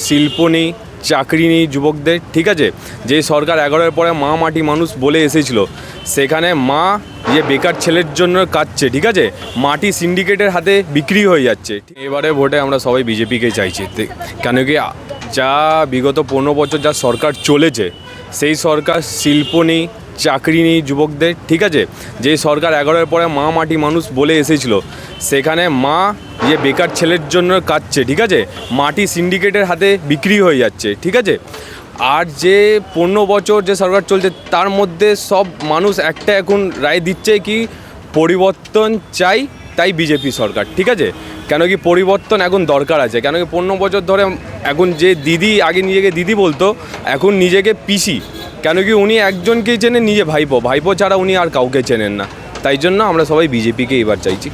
শিল্প নেই, চাকরি নেই যুবকদের, ঠিক আছে। যে সরকার 11-এর পরে মা মাটি মানুষ বলে এসেছিল, সেখানে মা যে বেকার ছেলের জন্য কাটছে, ঠিক আছে। মাটি সিন্ডিকেটের হাতে বিক্রি হয়ে যাচ্ছে। এবারে ভোটে আমরা সবাই বিজেপিকে চাইছি, কেন কি যা বিগত 15 বছর যা সরকার চলেছে, সেই সরকার শিল্প নেই, চাকরি নেই যুবকদের, ঠিক আছে। যে সরকার 11-এর পরে মা মাটি মানুষ বলে এসেছিল, সেখানে মা যে বেকার ছেলের জন্য কাটছে, ঠিক আছে। মাটি সিন্ডিকেটের হাতে বিক্রি হয়ে যাচ্ছে, ঠিক আছে। আর যে 15 বছর যে সরকার চলছে, তার মধ্যে সব মানুষ একটা এখন রায় দিচ্ছে কি পরিবর্তন চাই, তাই বিজেপি সরকার, ঠিক আছে। কেন কি পরিবর্তন এখন দরকার আছে, কেন কি 15 বছর ধরে এখন যে দিদি আগে নিজেকে দিদি বলতো, এখন নিজেকে পিসি, কেন কি উনি একজনকেই চেনেন, নিজে ভাইপো ছাড়া উনি আর কাউকে চেনেন না। তাই জন্য আমরা সবাই বিজেপিকে এবার চাইছি।